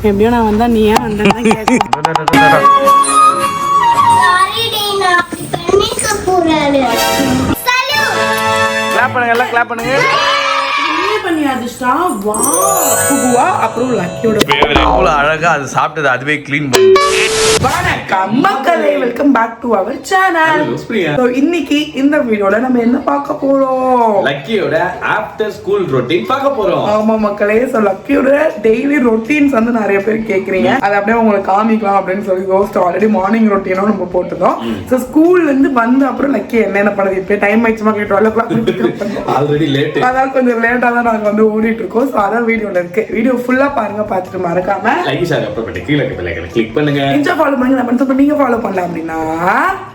எப்படியோ நான் வந்தா நீ ஏன் வந்தேன்னு கேட்க. கிளாப் பண்ணுங்க, எல்லாம் கிளாப் பண்ணுங்க. அப்புறம் லக்கியோட அவ்வளவு அழகா அது சாப்பிட்டது அதுவே கிளீன் பண்ணி. வணக்கம் மக்களே, welcome back to our channel. இன்னைக்கு இந்த வீடியோல நம்ம என்ன பார்க்க போறோம்? லக்கியோட ஆஃப்டர் ஸ்கூல் ரொட்டீன் பார்க்க போறோம். ஆமா மக்களே, சோ லக்கியோட டெய்லி ரொட்டீன்ஸ் வந்து நிறைய பேர் கேக்குறீங்க. அது அப்படியே உங்களுக்கு காமிக்கலாம் அப்படின்னு சொல்லி யோசிச்சு ஆல்ரெடி மார்னிங் ரொட்டீனும் நம்ம போட்டுருந்தோம். சோ ஸ்கூல்ல இருந்து வந்து அப்புறம் லக்கி என்னென்ன பண்ணுது, இப்போ டைம் ஆயிடுச்சு மக்களே, 12 ஆல்ரெடி லேட். அதான் கொஞ்சம் லேட்டா தான் நாங்க வந்து ஓடிட்டு இருக்கோம். சோ அதான் வீடியோல இருக்கு. வீடியோ ஃபுல்லா பாருங்க, பார்த்துட்டு மறக்காம லைக் ஷேர் அப்புறம் கீழே பெல் ஐகானை கிளிக் பண்ணுங்க. இன்ஸ்டா ஃபாலோ பண்ணுங்க. நம்ம வந்து நீங்க ஃபாலோ பண்ணலாம் அப்படின்னா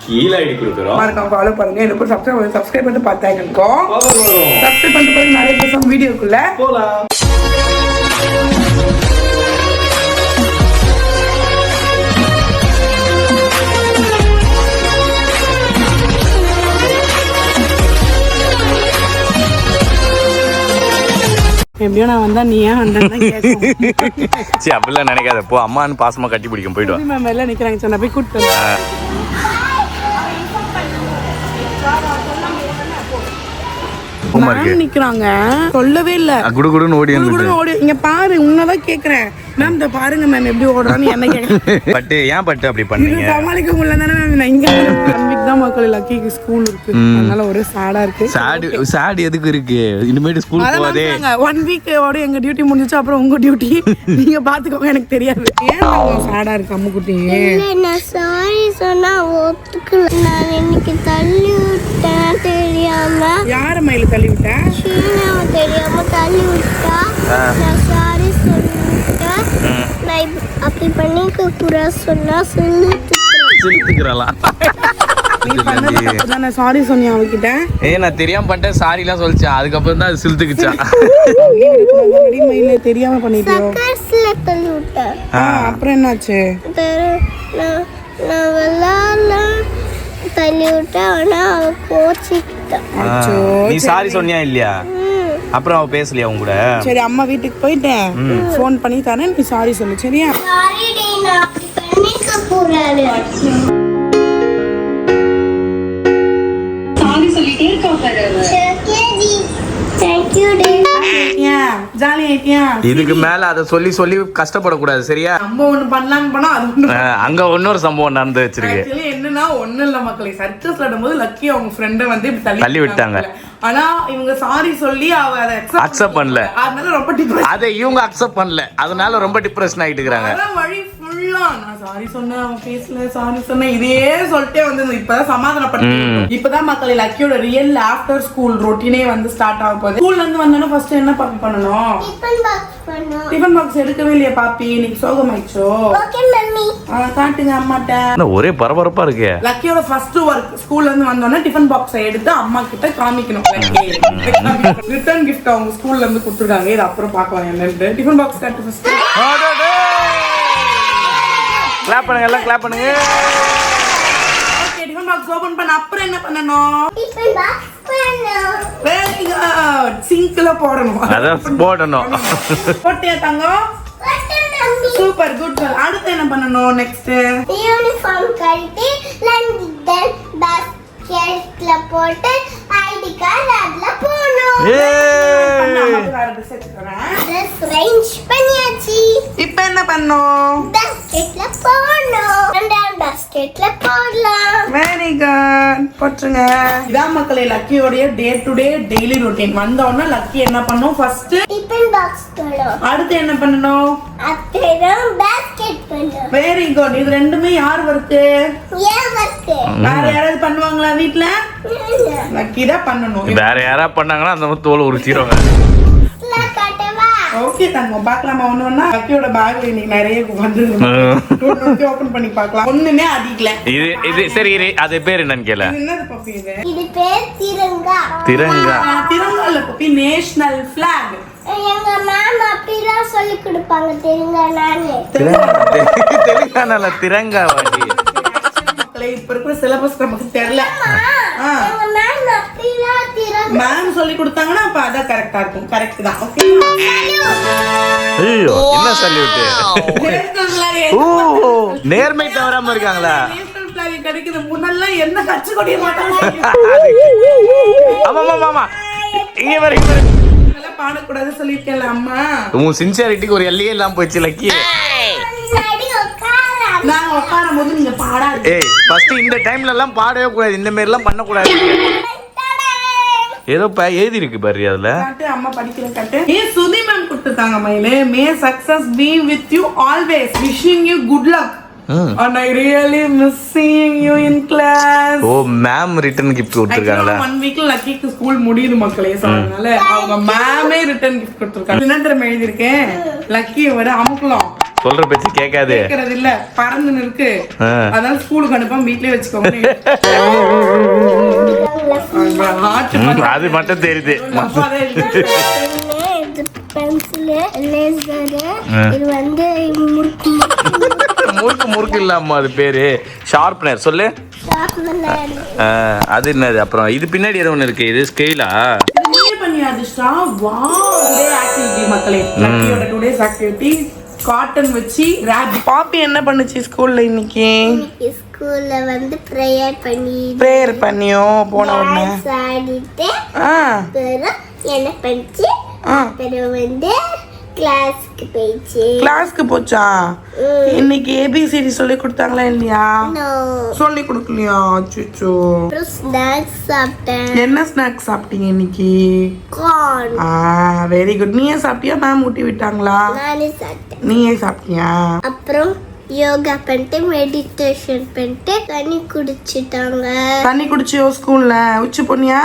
கீழே ஐடி கொடுக்குறோம், மறக்காம ஃபாலோ பண்ணுங்க. எனக்கு சப்ஸ்கிரைப் பண்ணிட்டு பார்த்தாங்க இருக்கோம். வரும். சப்ஸ்கிரைப் பண்ணிட்டு பாருங்க, நிறைய பேசும் வீடியோக்குள்ள போலாம். எப்படியோ நான் வந்தா நீ ஏன் வந்தேன்னு கேட்கும். சரி, அப்படிலாம் நினைக்காத. போ, அம்மான்னு பாசமா கட்டி பிடிக்கும், போயிட்டு வா. மேம் எல்லாம் நிக்கிறாங்க, சொன்ன போய் கூப்பிட்டு நிக்கிறாங்க. சொல்லவே இல்ல, குடுகுடுன்னு ஓடி ஓடி. இங்க பாரு, உன்னதான் கேக்குறேன் மேம். இந்த பாருங்க மேம் எப்படி ஓடுறான்னு என்ன கேக்குறேன். பட்டு ஏன் பட்டு அப்படி பண்ணீங்க? சமாளிக்க முடியல தானே மேம். நான் இங்க தான் மக்கள் லக்கிக்கு ஸ்கூல் இருக்கு, அதனால ஒரே சாடா இருக்கு. சாட் எதுக்கு இருக்கு? இனிமேட்டு ஸ்கூல் போவாதே. 1 வீக் ஓட எங்க டியூட்டி முடிஞ்சிச்சு, அப்புறம் உங்க டியூட்டி நீங்க பாத்துக்கோங்க. எனக்கு தெரியாது ஏன் சாடா இருக்கு அம்முக்குட்டி. நான் சாரி சொன்னா ஒத்துக்கல. நான் இன்னைக்கு தள்ளி விட்டேன் தெரியாம. யார மயில தள்ளி விட்டேன்? ஷீனாவை தெரியாம தள்ளி விட்டா. நான் சாரி சொல்லிட்டேன். நான் அப்படி பண்ணிக்க கூடாது சொன்னா சிரித்துக்கிறாளாம். நீ பண்ணது தப்பு தானே. சாரி சொன்னியா அவகிட்ட? நான் தெரியாம பண்ணிட்டேன் சாரிலாம் சொல்லிச்சேன். அதுக்கப்புறம் தான் அது சிரித்துக்குச்சா. மயில தெரியாம பண்ணிட்டியோ? சக்கர்ஸ்ல தள்ளி விட்டேன். அப்புறம் என்னாச்சு? நான் விளையாடலாம் தள்ளி விட்டேன். ஆனா அவ கோச்சிக்கிட்டான். நீ சாரி சொன்னியா இல்லையா? அப்புறம் அவ பேசலையா உங்க கூட? சரி, அம்மா வீட்டுக்கு போயிட்டேன், ஃபோன் பண்ணி தரேன், நீ சாரி சொல்லு சரியா? சாரி டி, நான் பண்ணிக்க கூடாது. சாரி சொல்லிட்டே இருக்கா பாரு. Thank you டி. ஜாலி ஆயிட்டியா? இதுக்கு மேல அதை சொல்லி சொல்லி கஷ்டப்படக்கூடாது சரியா? நம்ம ஒண்ணு பண்ணலான்னு போனா அது அங்க இன்னொரு சம்பவம் நடந்து வச்சிருக்கு. ஆக்சுவலி என்னன்னா ஒண்ணும் இல்ல மக்களே, சர்க்கஸ் விளையாடும்போது லக்கி அவங்க ஃப்ரெண்ட வந்து இப்படி தள்ளி விட்டாங்க. ஆனா இவங்க சாரி சொல்லி அவ அதை அக்செப்ட் பண்ணல. அதனால ரொம்ப டிப்ரெஷன். அதை இவங்க அக்செப்ட் பண்ணல, அதனால ரொம்ப டிப்ரெஷன் ஆயிட்டு இருக்காங்க. அதான் வழி ஃபுல்லா நான் சாரி சொன்னேன், அவன் பேசல, சாரி சொன்னேன், இதே சொல்லிட்டே வந்து இப்பதான் சமாதானப்படுத்தி. இப்பதான் மக்களே லக்கியோட ரியல் ஆஃப்டர் ஸ்கூல் ரொட்டீனே வந்து ஸ்டார்ட் ஆக போகுது. ஸ்கூல்ல இருந்து வந்தோன்னா ஃபர்ஸ்ட் என்ன பாப்பி பண்ணணும்? டிஃபன் பாக்ஸ் பண்ணோம். டிஃபன் பாக்ஸ் எடுக்கவே இல்லையா பாப்பி? இன்னைக்கு சோகமாயிச்சோ? Okay mummy. காட்டுங்க அம்மாட்ட. ஒரே பரபரப்பா இருக்கு. லக்கியோட ஃபர்ஸ்ட் ஒர்க், ஸ்கூல்ல இருந்து வந்தோன்னா டிஃபன் பாக்ஸை எடுத்து அம்மா கிட்ட காமிக்கணும். ரிட்டர்ன் கிஃப்ட் அவங்க ஸ்கூல்ல இருந்து கொடுத்துருக்காங்க. இது அப்புறம் பார்க்கலாம் என்னன்னு. டிஃபன் பாக்ஸ் காட்டு ஃபர்ஸ்ட். கிளாப் பண்ணுங்க, எல்லாம் கிளாப் பண்ணுங்க. ஓகே, டிஃபன் பாக்ஸ் ஓபன் பண்ண அப்புறம் என்ன பண்ணனும்? டிஃபன் பாக்ஸ் பண்ணோம். Very good. சிங்க்ல போடணும். அதான் போடணும். போட்டியா தங்கம்? Super, good girl. அடுத்து என்ன பண்ணனும் நெக்ஸ்ட்? யூனிஃபார்ம் கழட்டி லஞ்ச் பாஸ்கெட்ல போட்டு ஐடி கார்டு அதுல போடணும். ட்ரெஸ் அரேஞ்ச் பண்ணியாச்சு. இப்போ என்ன பண்ணனும்? பாஸ்கெட்ல போடணும். ரெண்டாம் பாஸ்கெட்ல போடலாம். வெரி குட், போட்டுருங்க. இதான் மக்களே லக்கியோடைய day to day daily routine. வந்த உடனே லக்கி என்ன பண்ணும்? ஃபர்ஸ்ட் டிஃபன் பாக்ஸ் போடணும். அடுத்து என்ன பண்ணனும்? அப்புறம் பாஸ்கெட் பண்ணணும். Very good. இது ரெண்டுமே யார் ஒர்க்? ஏன் வர்க்? வேற யாராவது பண்ணுவாங்களா வீட்ல? லக்கி தான் பண்ணணும். வேற யாரா பண்ணாங்கன்னா அந்த தோல் உரிச்சிடுவாங்க. காட்டவா? ஓகே தங்கம், பார்க்கலாமா ஒண்ணு ஒண்ணா? லக்கியோட பேக்ல இன்னைக்கு நிறைய வந்து ஓபன் பண்ணி பார்க்கலாம். ஒண்ணுமே அடிக்கல. இது சரி, அது பேர் என்னன்னு கேள. இது என்னது பப்பி? இது இது பேர் திரங்கா. திரங்கா. திரங்கா இல்ல பப்பி, நேஷனல் பிளாக். எங்க மேம் அப்படிதான் சொல்லி கொடுப்பாங்க. தெரியுங்க நானு தெலுங்கானால திரங்கா வாடி. மக்களே இப்ப இருக்கிற சிலபஸ் நமக்கு தெரியல. எங்க மேம் அப்படிதான் திரங்கா மேம் சொல்லி கொடுத்தாங்கன்னா அப்ப அதான் கரெக்டா இருக்கும். கரெக்ட் தான். ஓகே. ஐயோ என்ன சல்யூட். ஓ நேர்மை தவறாம இருக்காங்களா? நேஷனல் ஃபிளாக் கிடைக்குது. முன்னெல்லாம் என்ன கட்சி கொடிய மாட்டாங்க. ஆமா ஆமா ஆமா இங்க வர இதெல்லாம் பாடக்கூடாது சொல்லிருக்கேன்ல அம்மா. உன் சின்சியாரிட்டிக்கு ஒரு எல்லையே இல்லாம போச்சு லக்கி. நான் உட்காரும் போது நீங்க பாடாது. ஏய் ஃபர்ஸ்ட் இந்த டைம்ல எல்லாம் பாடவே கூடாது, இந்த மாதிரி எல்லாம் பண்ண கூடாது. ஏதோ எழுதி இருக்கு பாரு அதுல. காட்டு அம்மா படிக்கிற காட்டு. சுதி மேம் கொடுத்துருக்காங்க மயிலே. May success be with you always, wishing you good luck and I really miss seeing you in class. Oh ma'am return gift கொடுத்திருக்காங்களா? 1 வீக்ல லக்கிக்கு ஸ்கூல் முடியுது மக்களே. அதனால அவங்க மேமே ரிட்டர்ன் கிஃப்ட் கொடுத்திருக்காங்க. என்ன தெரியுமா எழுதி இருக்கேன்? லக்கியை விட அமுக்கலாம் சொல்ற பேச்சு கேட்காது. கேக்குறது இல்ல, பறந்துன்னு இருக்கு. அதனால ஸ்கூலுக்கு அனுப்பாம வீட்லயே வச்சுக்கோங்க. அது மட்டும் தெரியுது. முறுக்கு முறுக்கு இல்லாம அது பேரு ஷார்ப்னர். சொல்லு. அது என்னது? அப்புறம் இது பின்னாடி ஏதோ ஒண்ணு இருக்கு. இது ஸ்கேலா? மக்களே லக்கியோட 2 days ஆக்டிவிட்டி காட்டன் வச்சு ராபிட். பாப்பி என்ன பண்ணுச்சு ஸ்கூல்ல இன்னைக்கு? ஸ்கூல்ல வந்து பிரேயர் பண்ணியோ போன உடனே ஆடிட்டு என்ன பண்ணிச்சு, அப்புறம் வந்து கிளாஸ்க்கு போச்சா? இன்னைக்கு ஏபிசிடி சொல்லி கொடுத்தாங்களா இல்லையா? சொல்லி கொடுக்கலையா? அச்சோ. ஸ்நாக்ஸ் சாப்பிட்டேன். என்ன ஸ்நாக்ஸ் சாப்பிட்டீங்க இன்னைக்கு? கார்ன். Very good. நீயே சாப்பிட்டியா மேம் ஊட்டி விட்டாங்களா? நானே சாப்பிட்டேன். நீயே சாப்பிட்டியா? அப்புறம் யோகா பண்ணிட்டு மெடிடேஷன் பண்ணிட்டு தண்ணி குடிச்சிட்டாங்க. தண்ணி குடிச்சியோ ஸ்கூல்ல? உச்சி போனியா?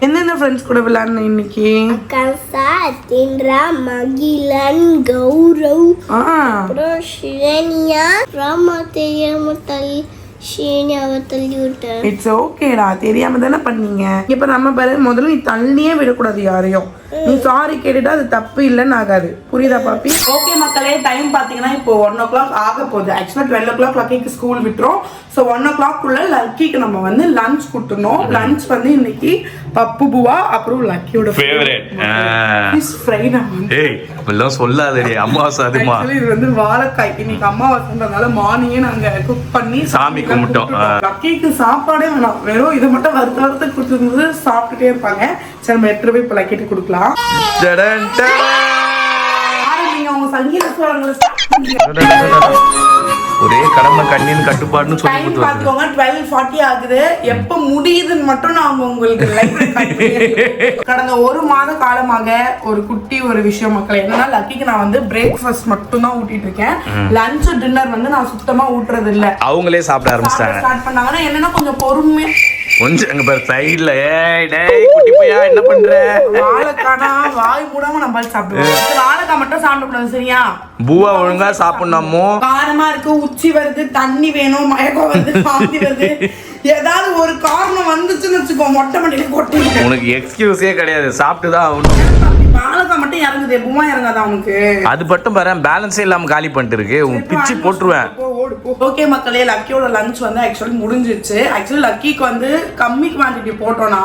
என்னென்ன ஃப்ரெண்ட்ஸ் கூட விளையாடுன இன்னைக்கு? அக்காசா, தின்ரா, மகிழன், கௌரவ், அப்புறம் ஷேனியா, ராமா தெரியாம ஷேனியாவை தள்ளி விட்டேன். இட்ஸ் ஓகேடா, தெரியாம தானே பண்ணீங்க. இப்ப நம்ம பாரு, முதல்ல நீ தள்ளியே விடக்கூடாது யாரையும். நீ சாரி கேட்டுட்டா அது தப்பு இல்லைன்னு ஆகாது. புரியுதா பாப்பி? ஓகே மக்களே, டைம் பாத்தீங்கன்னா இப்போ 1 o'clock ஆக போகுது. ஆக்சுவலா 12 o'clock லக்கிக்கு ஸ்கூல் விட்டுரும். ஸோ 1 o'clock குள்ள லக்கிக்கு நம்ம வந்து லஞ்ச் கொடுத்துடணும். லஞ்ச் வந்து இன்னைக்கு பப்பு புவா அப்புறம் லக்கியோட ஃபேவரட் ஃபிஷ் ஃப்ரை. ஏய் இப்பெல்லாம் சொல்லாதே அம்மாவாசை. அதுமா இது வந்து வாழைக்காய். இன்னைக்கு அம்மாவாசைன்றதால மார்னிங்கே நாங்க குக் பண்ணி சாமி கும்பிட்டோம். லக்கிக்கு சாப்பாடே வேணாம், வெறும் இதை மட்டும் வறுத்து கொடுத்துருந்து சாப்பிட்டுட்டே இருப்பாங்க. சரி நம்ம எடுத்துட்டு போய் இப்போ லக்கிட்டு கொடுக்கலாம். அவங்க சங்கீத ஒரே கடமை கண்ணின் கட்டுப்பாடுன்னு சொல்லி கொடுத்து பாத்துக்கோங்க. 12:40 ஆகுது. எப்ப முடியுதுன்னு மட்டும் நான் உங்களுக்கு கடந்த 1 மாத காலமாக ஒரு குட்டி ஒரு விஷயம் மக்கள் என்னன்னா, லக்கிக்கு நான் வந்து பிரேக்ஃபாஸ்ட் மட்டும் தான் ஊட்டிட்டு இருக்கேன். லஞ்ச் டின்னர் வந்து நான் சுத்தமா ஊட்டுறது இல்ல. அவங்களே சாப்பிட ஆரம்பிச்சாங்க. ஸ்டார்ட் பண்ணாங்கன்னா என்னன்னா கொஞ்சம் பொறுமை கொஞ்சம் அங்க பாரு சைடுல. ஏய் டேய் குட்டி பையா என்ன பண்ற? வாழைக்கானா வாய் மூடாம நம்ம சாப்பிடுவோம். வாழைக்காய் மட்டும் சாப்பிடக்கூடாது சரியா? பூவா ஒழுங்கா சாப்பிடணுமோ? காரமா இருக்கு, உச்சி வருது, தண்ணி வேணும், மயக்கம் வருது, வாந்தி வருது, ஏதாவது ஒரு காரணம் வந்துச்சுன்னு வச்சுக்கோ மொட்டை மண்டையில கொட்டி. உனக்கு எக்ஸ்கியூஸே கிடையாது, சாப்பிட்டுதான் ஆகணும். வாழைக்காய் மட்டும் இறங்குது, பூமா இறங்காதா உனக்கு? அது மட்டும் பாரு பேலன்ஸே இல்லாம காலி பண்ணிட்டு இருக்கு. உன் பிச்சு போட்டுருவேன். ஓகே மக்களே, லக்கியோட லஞ்ச் வந்து ஆக்சுவலி முடிஞ்சிருச்சு. ஆக்சுவலி லக்கிக்கு வந்து கம்மி குவான்டிட்டி போட்டோம்னா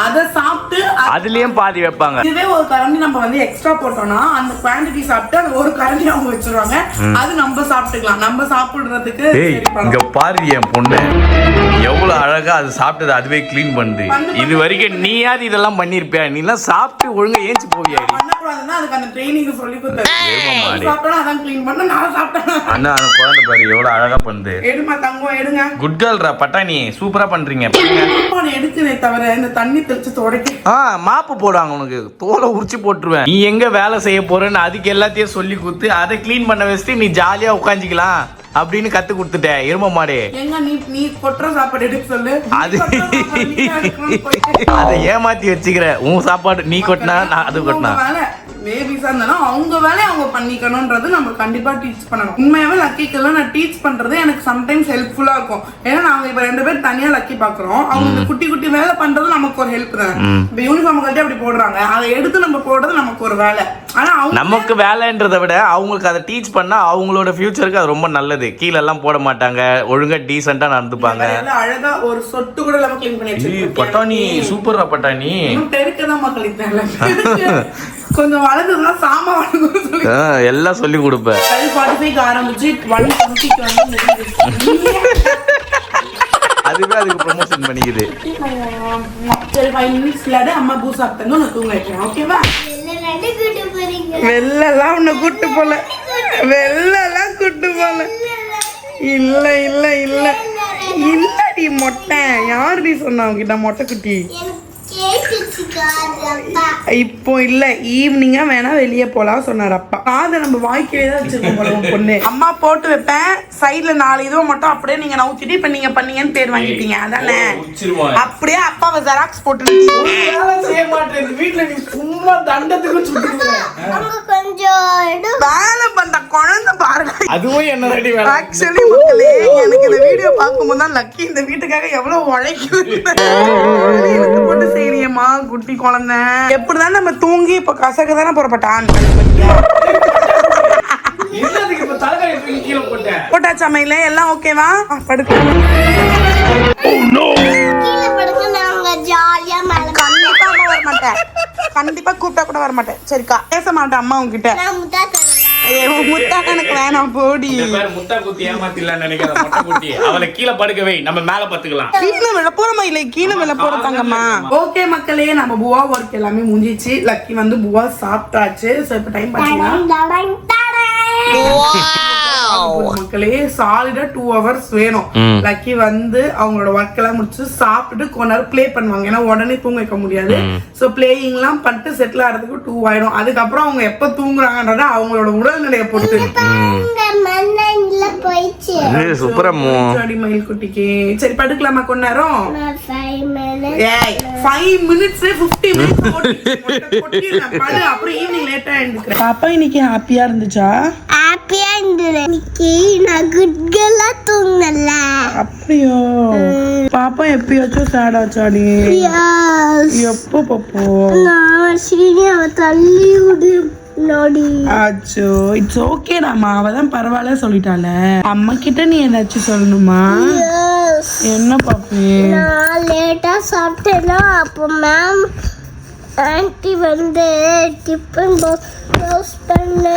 அதை சாப்பிட்டு அதுலயும் பாதி வைப்பாங்க. இதுவே ஒரு கரண்டி நம்ம வந்து எக்ஸ்ட்ரா போட்டோம்னா அந்த குவான்டிட்டி சாப்பிட்டு அது ஒரு கரண்டி அவங்க வச்சிருவாங்க. அது நம்ம சாப்பிட்டுக்கலாம். நம்ம சாப்பிடுறதுக்கு இங்க பாரு என் பொண்ணு எவ்வளவு அழகா அது சாப்பிட்டது அதுவே கிளீன் பண்ணுது. இது வரைக்கும் நீயாவது இதெல்லாம் பண்ணிருப்பியா? நீ எல்லாம் சாப்பிட்டு ஒழுங்கா ஏஞ்சி போவியா? பண்ணக்கூடாதுன்னா அதுக்கு அந்த ட்ரைனிங் சொல்லி கொடுத்தாரு. சாப்பிட்டா அதான் கிளீன் பண்ண நான் சாப்பிட்டேன். அண்ணா அந்த குழந்தை பாரு எவ்வளவு அழகா பண்ணுது. எடுமா தங்கம் எடுங்க. குட் கேர்ள்ரா பட்டாணி சூப்பரா பண்றீங்க. எடுக்குதே தவிர இந்த தண்ணி தெளிச்சு துடைக்க மாப்பு போடுவாங்க. உனக்கு தோலை உரிச்சு போட்டுருவேன். நீ எங்க வேலை செய்ய போறேன்னு அதுக்கு எல்லாத்தையும் சொல்லி கொடுத்து அதை கிளீன் பண்ண வச்சுட்டு நீ ஜாலியா உட்காந்துக்கலாம் அப்படின்னு கத்து கொடுத்துட்டேன். எரும மாடு எங்க நீ கொட்டுற சாப்பாடு எடுக்க சொல்லு. அது அதை ஏமாத்தி வச்சுக்கிற. உன் சாப்பாடு நீ கொட்டினா நான் அது கொட்டினா பேபிஸா இருந்தாலும் அவங்க வேலையை அவங்க பண்ணிக்கணும்ன்றது நம்ம கண்டிப்பா டீச் பண்ணணும். உண்மையாவே லக்கிக்கெல்லாம் நான் டீச் பண்றது எனக்கு சம்டைம்ஸ் ஹெல்ப்ஃபுல்லா இருக்கும். ஏன்னா நாங்க இப்ப 2 பேர் தனியா லக்கி பாக்குறோம், அவங்க இந்த குட்டி குட்டி வேலை பண்றது நமக்கு ஒரு ஹெல்ப் தான். இப்ப யூனிஃபார்ம் கட்டி அப்படி போடுறாங்க, அதை எடுத்து நம்ம போடுறது நமக்கு ஒரு வேலை. ஆனா நமக்கு வேலைன்றதை விட அவங்களுக்கு அதை டீச் பண்ணா அவங்களோட ஃபியூச்சருக்கு அது ரொம்ப நல்லது. கீழே எல்லாம் போட மாட்டாங்க, ஒழுங்கா டீசெண்டா நடந்துப்பாங்க. அழகா ஒரு சொட்டு கூட இல்லாம க்ளீன் பண்ணி வச்சிருக்கேன். பட்டாணி சூப்பரா பட்டாணி பெருக்கதான் மக்கள் கொஞ்சம் வளர்ந்ததுன்னா சாமா வளர்ந்து சொல்லி எல்லாம் சொல்லி கொடுப்பேன். 45 ஆரம்பிச்சு 120 வந்து அதுவே அதுக்கு ப்ரமோஷன் பண்ணிக்குது. சரி 5 minutes விளையாடு, அம்மா பூ சாப்பிட்டாங்க, நான் தூங்க வைக்கிறேன். ஓகேவா? வெள்ளெல்லாம் உன்னை கூட்டு போல, வெள்ளெல்லாம் கூட்டு போல. இல்ல இல்ல இல்ல இல்லடி மொட்டை. யாருடி சொன்னா உங்ககிட்ட மொட்டை குட்டி? இப்போ இல்ல, ஈவினிங்கா வேணா வெளியே போலாம் சொன்னார் அப்பா. காதை நம்ம வாய்க்கவே தான் வச்சிருக்கோம் போல பொண்ணு. அம்மா போட்டு வைப்பேன், சைட்ல 4 இதுவும் மட்டும் அப்படியே நீங்க நவுத்திட்டு இப்ப நீங்க பண்ணீங்கன்னு பேர் வாங்கிட்டீங்க அதானே? அப்படியே அப்பாவை ஜெராக்ஸ் போட்டு செய்ய மாட்டேன். வீட்டுல நீ சும்மா தண்டத்துக்கு சுட்டுருவேன். வேலை பண்ற குழந்தை பாருங்க. அதுவும் என்ன ரெடி வேலை. ஆக்சுவலி மக்களே, எனக்கு இந்த வீடியோ பார்க்கும்போது தான் லக்கி இந்த வீட்டுக்காக எவ்வளவு உழைக்குது போட்டு செய்யறியம்மா குட்டி குழந்தை. எப்படிதான் நம்ம தூங்கி இப்ப கசக்க தானே புறப்பட்டான். போட்டாச்சா மயில? எல்லாம் ஓகேவா? படுக்க கண்டிப்பா அம்மா வர மாட்டேன், கண்டிப்பா கூப்பிட்டா கூட வர மாட்டேன். சரிக்கா, பேச மாட்டேன் அம்மா உங்ககிட்ட. முத்தா கணக்கு வேணாம் போடி. முத்தா குத்தி ஏமாத்திடலாம் நினைக்கிற மொட்டை குட்டி. அவளை கீழே படுக்க வை, நம்ம மேல பத்துக்கலாம். கீழே விழ போறமா இல்ல கீழே விழ போறதாங்கம்மா. ஓகே மக்களே, நம்ம புவா ஒர்க் எல்லாமே முடிஞ்சிச்சு. லக்கி வந்து புவா சாப்பிட்டாச்சு. சோ இப்ப டைம் பாத்தீங்கன்னா மக்களே சாலிடா 2 hours வேணும். லக்கி வந்து அவங்களோட ஒர்க் எல்லாம் முடிச்சு சாப்பிட்டுட்டு கொஞ்ச நேரம் பிளே பண்ணுவாங்க. ஏன்னா உடனே தூங்க வைக்க முடியாது. சோ பிளேயிங் எல்லாம் பண்ணிட்டு செட்டில் ஆகிறதுக்கு 2 ஆயிடும். அதுக்கப்புறம் அவங்க எப்ப தூங்குறாங்கன்றத அவங்களோட உடல்நிலையை பொறுத்து. மயில் குட்டிக்கு சரி படுக்கலாமா கொஞ்ச நேரம்? 5 minutes 50 minutes படு. அப்புறம் ஈவினிங் லேட்டா எழுந்துக்கிறேன். பாப்பா இன்னைக்கு ஹாப்பியா இருந்துச்சா? ஹாப்பியா இருந்தது. இன்னைக்கு நான் குட் கேர்லா தூங்கல. அப்படியோ? பாப்பா எப்பயாச்சும் சேட் ஆச்சாடி? எப்போ பாப்போ? நான் சீனியாவை தள்ளி விடு நோடி. அச்சோ, இட்ஸ் ஓகே நாமா, அவதான் பரவாயில்ல சொல்லிட்டால. அம்மா கிட்ட நீ ஏதாச்சும் சொல்லணுமா? என்ன பாப்பி? நான் லேட்டா சாப்பிட்டேன்னா அப்போ மேம் ஆன்ட்டி வந்து டிஃபன் பாக்ஸ் பண்ணு,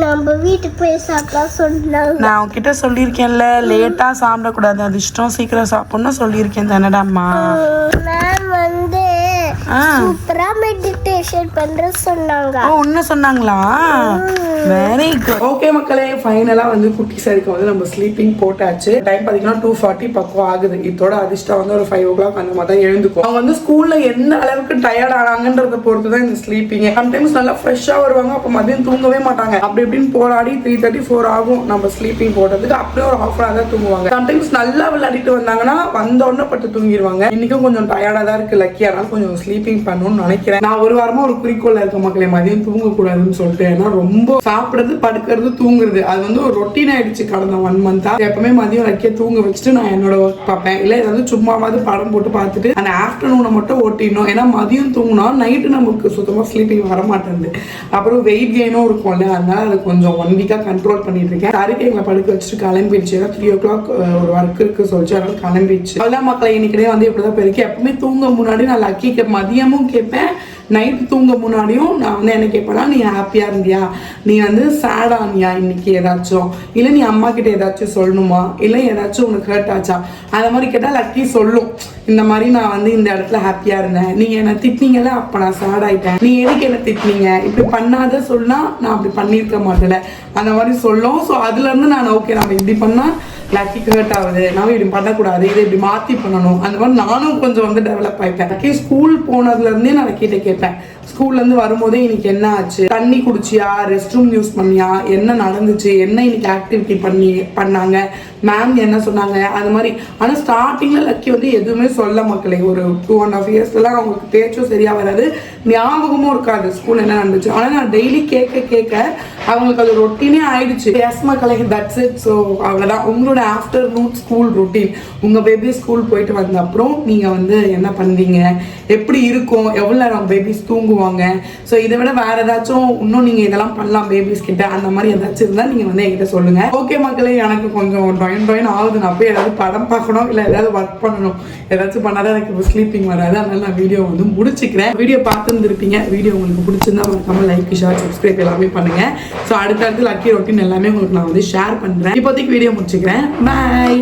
நம்ம வீட்டுக்கு போய் சாப்பிடலாம் சொன்னாங்க. நான் உன்கிட்ட சொல்லியிருக்கேன்ல, லேட்டா சாப்பிடக்கூடாது, அது இஷ்டம், சீக்கிரம் சாப்பிடணும் சொல்லியிருக்கேன் தானடாம்மா. மேம் வந்து சூப்பரா மெடிடேஷன் பண்ற சொன்னாங்க. ஓ, உன்ன சொன்னாங்களா? Very good. ஓகே மக்களே, ஃபைனலா வந்து குட்டி சரிக்கு வந்து நம்ம ஸ்லீப்பிங் போட்டாச்சு. டைம் பாத்தீங்கன்னா 2:40 பக்கம் ஆகுது. இதோட அதிர்ஷ்டம் வந்து ஒரு 5 o'clock அந்த மாதிரி தான் எழுந்துக்கும். அவங்க வந்து ஸ்கூல்ல எந்த அளவுக்கு டயர்ட் ஆனாங்கன்றத பொறுத்து தான் இந்த ஸ்லீப்பிங். சம்டைம்ஸ் நல்லா ஃப்ரெஷ்ஷா வருவாங்க, அப்ப மதியம் தூங்கவே மாட்டாங்க. அப்படி இப்படின்னு போராடி 3:30 4 ஆகும் நம்ம ஸ்லீப்பிங் போடுறதுக்கு. அப்படியே ஒரு half an hour தான் தூங்குவாங்க. சம்டைம்ஸ் நல்லா விளையாடிட்டு வந்தாங்கன்னா வந்த உடனே பட்டு தூங்கிடுவாங்க. இன்னைக்கும் கொஞ்சம் டயர்டா தான் இருக்கு லக்கி, அதனால கொஞ்சம் ஸ்லீப்பிங் பண்ணணும்னு நினைக்கிறேன். நான் ஒரு வாரமா ஒரு குறிக்கோள் இருக்க மக்களே, மதியம் தூங்க கூடாதுன்னு சொல்லிட்டு. ஏன்னா ரொம்ப சாப்பிடுறது படுக்கிறது தூங்குறது அது வந்து ஒரு ரொட்டீன் ஆயிடுச்சு கடந்த 1 month. எப்பவுமே மதியம் லக்கிய தூங்க வச்சுட்டு நான் என்னோட ஒர்க் பார்ப்பேன். இல்ல ஏதாவது சும்மாவது படம் போட்டு பார்த்துட்டு அந்த ஆஃப்டர்நூனை மட்டும் ஓட்டிடணும். ஏன்னா மதியம் தூங்கினா நைட்டு நமக்கு சுத்தமா ஸ்லீப்பிங் வர மாட்டேங்குது. அப்புறம் வெயிட் கெயினும் இருக்கும்ல, அதனால அது கொஞ்சம் 1 week கண்ட்ரோல் பண்ணிட்டு இருக்கேன். சரிக்கு எங்களை படுக்க வச்சுட்டு கிளம்பிடுச்சு. ஏன்னா 3 o'clock ஒரு ஒர்க் இருக்கு சொல்லிச்சு, அதனால கிளம்பிடுச்சு. அவ்வளோ மக்களை இன்னைக்கு வந்து இப்படிதான் பெருக்கி. எப்பவுமே தூங்க முன்னாடி நான் லக்கிக்கு மதியமும் கேட்பேன், நைட்டு தூங்க முன்னாடியும் நான் வந்து என்ன கேட்பேன்னா, நீ ஹாப்பியா இருந்தியா, நீ வந்து சேட் ஆனியா இன்னைக்கு ஏதாச்சும், இல்லை நீ அம்மா கிட்ட ஏதாச்சும் சொல்லணுமா, இல்லை ஏதாச்சும் உனக்கு ஹர்ட் ஆச்சா, அந்த மாதிரி கேட்டால் லக்கி சொல்லும். இந்த மாதிரி நான் வந்து இந்த இடத்துல ஹாப்பியா இருந்தேன், நீங்க என்ன திட்டினீங்கல்ல அப்ப நான் சேட் ஆயிட்டேன், நீ எதுக்கு என்ன திட்டினீங்க, இப்படி பண்ணாத சொன்னா நான் அப்படி பண்ணியிருக்க மாட்டேன், அந்த மாதிரி சொல்லும். ஸோ அதுல இருந்து நான் ஓகே நம்ம இப்படி பண்ணா லக்கிக்கு ஹர்ட் ஆகுது, நம்ம இப்படி பண்ணக்கூடாது, இதை இப்படி மாற்றி பண்ணணும், அந்த மாதிரி நானும் கொஞ்சம் வந்து டெவலப் ஆகிட்டேன். லக்கி ஸ்கூல் போனதுலேருந்தே நான் லக்கிட்ட கேட்பேன், ஸ்கூல்லேருந்து வரும்போதே இன்னைக்கு என்ன ஆச்சு, தண்ணி குடிச்சியா, ரெஸ்ட் ரூம் யூஸ் பண்ணியா, என்ன நடந்துச்சு, என்ன இன்னைக்கு ஆக்டிவிட்டி பண்ணாங்க, மேம் என்ன சொன்னாங்க, அது மாதிரி. ஆனால் ஸ்டார்டிங்கில் லக்கி வந்து எதுவுமே சொல்ல மக்களே. ஒரு 2.5 இயர்ஸ்லாம் அவங்களுக்கு பேச்சும் சரியாக வராது, ஞாபகமும் இருக்காது ஸ்கூல் என்ன நடந்துச்சு. ஆனால் நான் டெய்லி கேட்க அவங்களுக்கு அது ரொட்டீனே ஆயிடுச்சு. எஸ் மக்களே, தட்ஸ் இட். ஸோ அவ்வளோதான் உங்களோட ஆஃப்டர்நூன் ஸ்கூல் ரொட்டீன். உங்கள் பேபி ஸ்கூல் போயிட்டு வந்த அப்புறம் நீங்கள் வந்து என்ன பண்ணுவீங்க, எப்படி இருக்கும், எவ்வளோ நேரம் பேபிஸ் தூங்குவாங்க. ஸோ இதை விட வேற ஏதாச்சும் இன்னும் நீங்கள் இதெல்லாம் பண்ணலாம் பேபிஸ் கிட்ட, அந்த மாதிரி ஏதாச்சும் இருந்தால் நீங்கள் வந்து என்கிட்ட சொல்லுங்க. ஓகே மக்களே, எனக்கு கொஞ்சம் டாயின் ஆகுது. நான் போய் ஏதாவது படம் பார்க்கணும், இல்லை ஏதாவது ஒர்க் பண்ணணும். ஏதாச்சும் பண்ணாதான் எனக்கு ஸ்லீப்பிங் வராது. அதனால நான் வீடியோ வந்து முடிச்சுக்கிறேன். வீடியோ பார்த்துருந்துருப்பீங்க. வீடியோ உங்களுக்கு பிடிச்சிருந்தா மறக்காம லைக், ஷேர், சப்ஸ்கிரைப் எல்லாமே பண்ணுங்க. ஸோ அடுத்தடுத்து லக்கி ரொட்டீன் எல்லாமே உங்களுக்கு நான் வந்து ஷேர் பண்றேன். இப்போதைக்கு வீடியோ முடிச்சுக்கிறேன். பாய்.